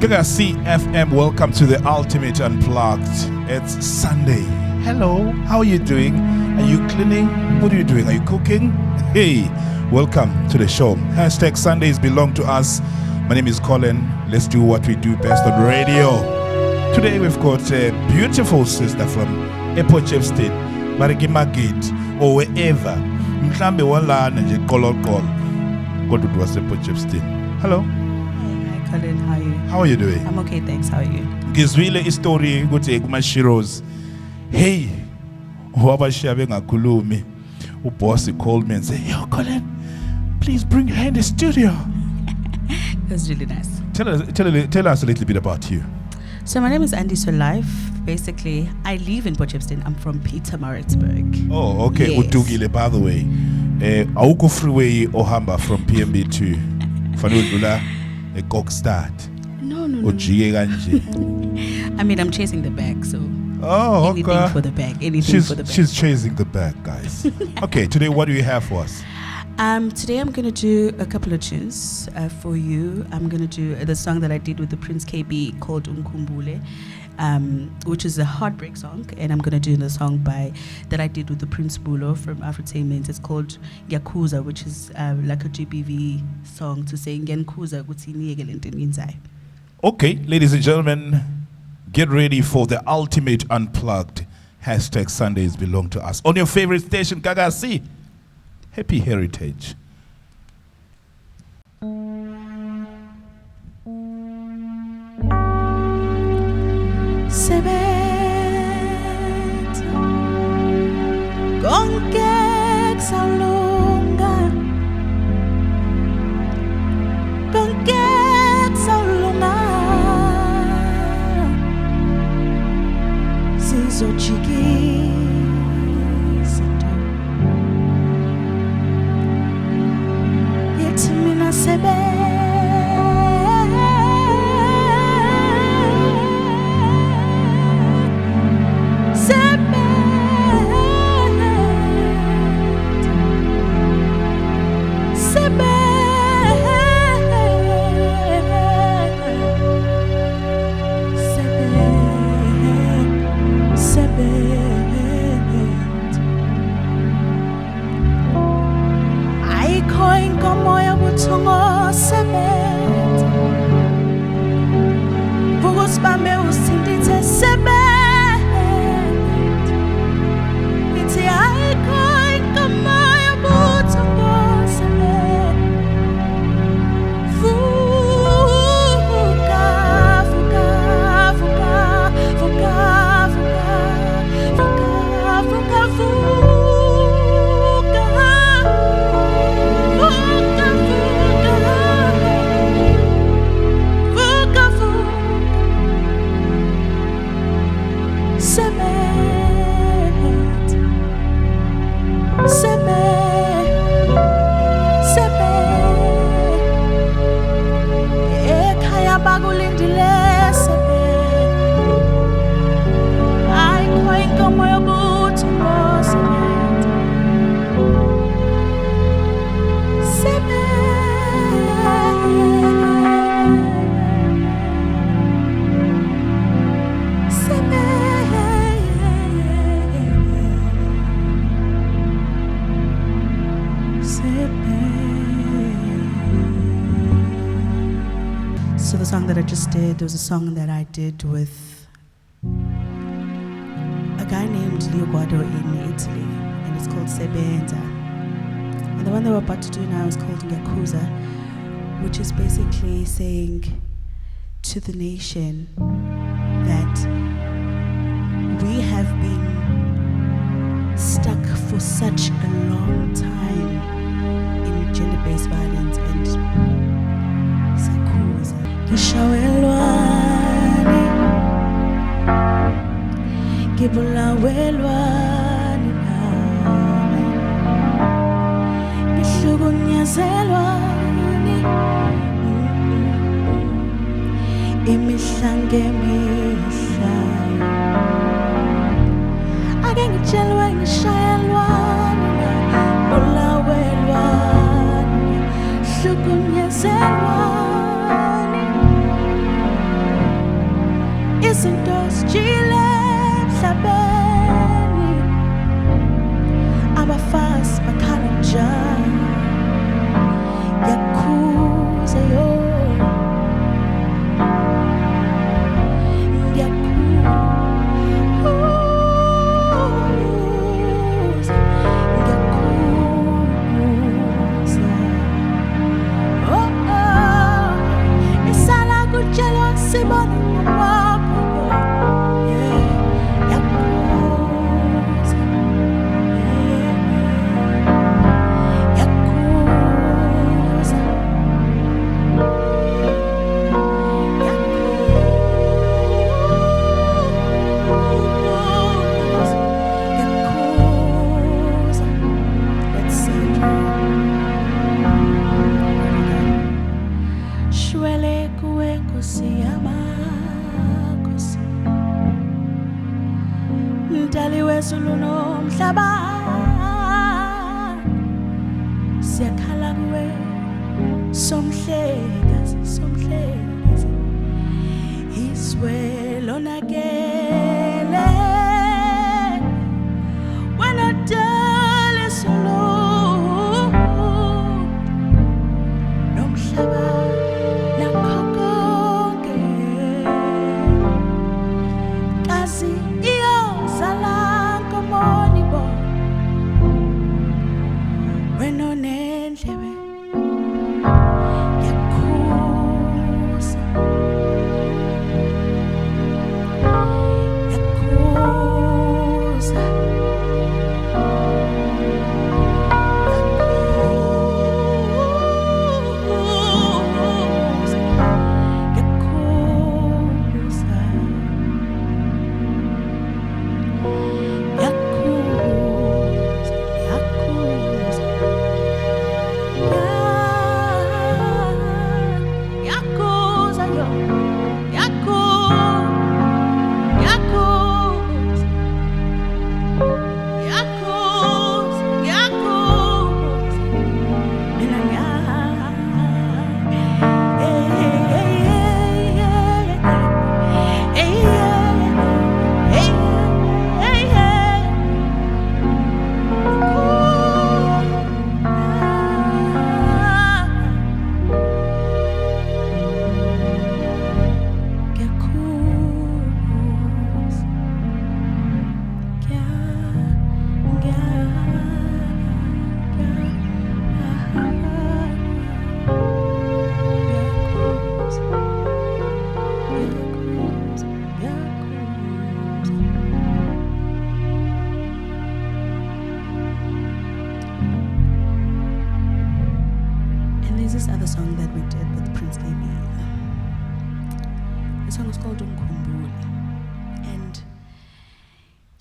Gagasi FM. Welcome to the Ultimate Unplugged. It's Sunday. Hello, how are you doing? Are you cleaning? What are you doing? Are you cooking? Hey, welcome to the show. Hashtag Sundays belong to us. My name is Collen. Let's do what we do best on radio. Today we've got a beautiful sister from Pietermaritzburg, Marigimagate, or wherever. Mhlambe walana nje call. Go to Pietermaritzburg. Hello. Hi Collen, how are you? How are you doing? I'm okay, thanks. How are you? Ngizwile istory ukuthi kumashiros. Hey, wabashiya bengakhulumi. Boss called me and said, "Yo, Collen, please bring her in the studio." It was really nice. Tell us a little bit about you. So my name is Andiswa Maduna. Basically, I live in Pietermaritzburg. I'm from Pietermaritzburg. Oh, okay. Yes. Udugile, by the way. Awukho freeway ohamba from PMB to Fanudula a Kokstad. No. Ujike kanje. I mean, I'm chasing the bag, so anything okay. for the bag. She's chasing the bag, guys. Okay, today what do you have for us? Today I'm going to do a couple of tunes for you. I'm going to do the song that I did with the Prince KB called Umkhumbule, which is a heartbreak song. And I'm going to do the song that I did with the Prince Bulo from Afrotainment. It's called Yakuza, which is like a GBV song to say Ngenkuza ukuthi niyeke lento eniyenzai. Okay, ladies and gentlemen, get ready for the Ultimate Unplugged. Hashtag Sundays belong to us. On your favorite station, Gagasi. Happy Heritage. Sebenza konke kusawulunga, konke kusawulunga, sizojikisa yethi mina So the song that I just did was a song that I did with a guy named Leo Guado in Italy, and it's called Sebenza. And the one that we're about to do now is called Yakuza, which is basically saying to the nation that we have been stuck for such a long time in gender-based violence and Sakuza. Ngishawelwani, ngibulawelwani nawe, ngihlukunyazelwani, imihla ngemihla. Ake ngitshelwe ngishayelwani, ngibulawelwani, hlukunyazelwani. izinto zijile emhlabeni abafazi bakhala njani ngiyakhuza yo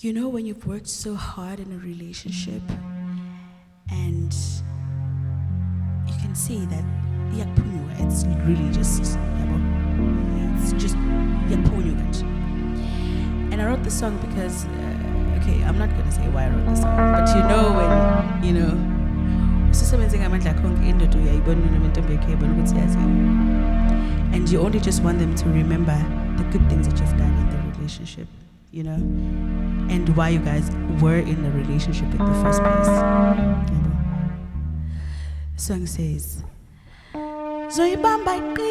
You know, when you've worked so hard in a relationship and you can see that it's really just and I wrote the song because okay, I'm not gonna say why I wrote the song, but you know when and you only just want them to remember the good things that you've done in the relationship, you know, and why you guys were in the relationship in the first place. The song says, Zoibamba iqine,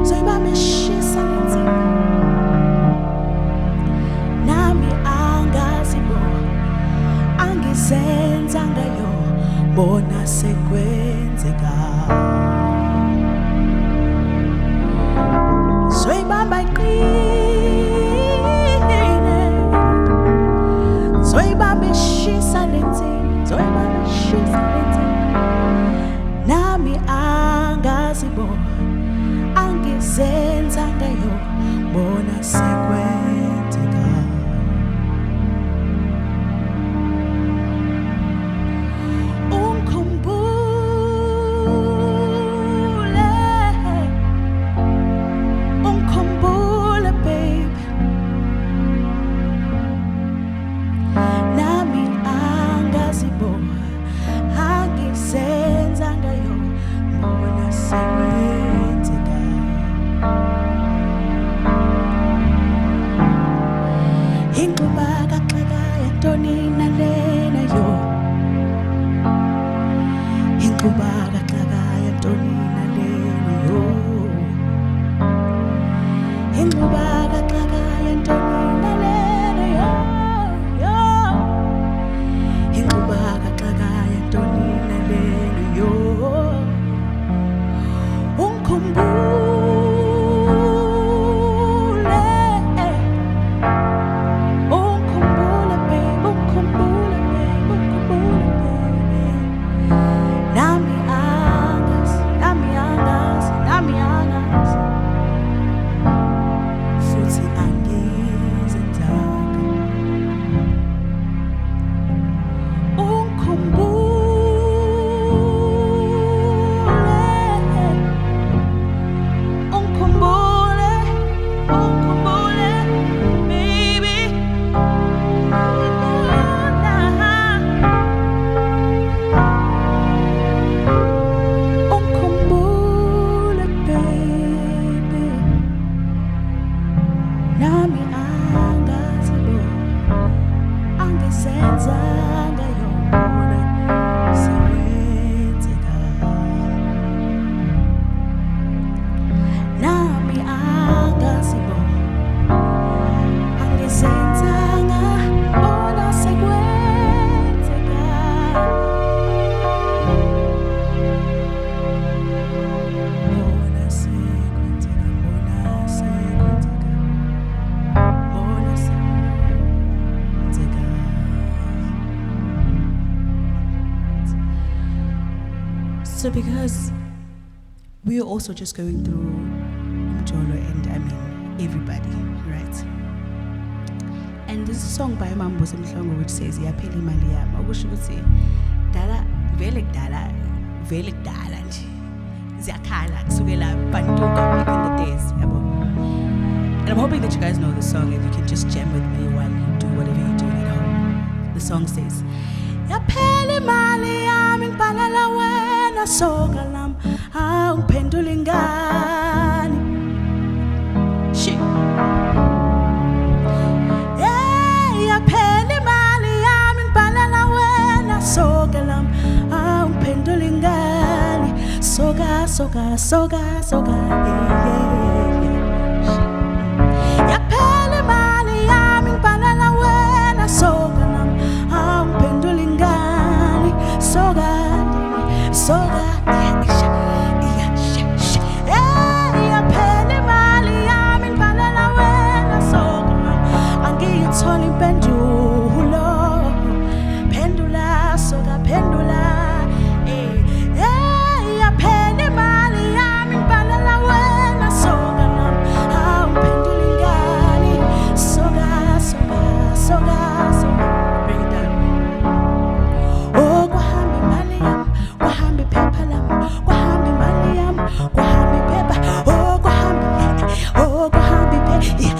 Zoibamba ishisa nzima, nami angazibo, angizenza ngayo, bona sekwenzeka. Zoibamba iqine, Zoibamba ishisa nzima, Zoibamba ishisa nzima, nami angazibo, angizenza ngayo, bona sekwenzeka. Umkhumbule So because we are also just going through Mjolo and I mean everybody, right? And there's a song by Mambo Mhlongo which says Yaphela imali yami. Okusho ukuthi dala vele kudala nje. Ziyakhala kusukela bantuka back in the days, yabo. And I'm hoping that you guys know the song and you can just jam with me while you do whatever you're doing at home. The song says Yaphela imali yami ngibhalela wena soka lam ungiphendula ingani. Shit. Yaphela imali yami ngibhalela wena soka lam ungiphendula ingani. Soka Yaphela imali yami ngibhalela wena soka lam ungiphendula ingani. Soka yaphela imali yami ngibhalela wena soka lam angiyithola impendulo. Pendula soka pendula. Yaphela imali yami ngibhalela wena soka lam ungiphendula ingani. Soka bring it down. Oh kuhamba imali yami kuhamba iphepha lami kuhamba imali yami kuhamba iphepha. Oh kuhamba iphepha. Oh kuhamba imali yami.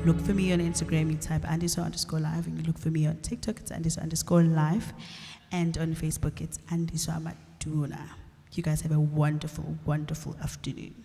Look for me on Instagram, you type Andiswa_live, and you look for me on TikTok, it's Andiswa_live, and on Facebook, it's Andiswa Maduna. You guys have a wonderful, wonderful afternoon.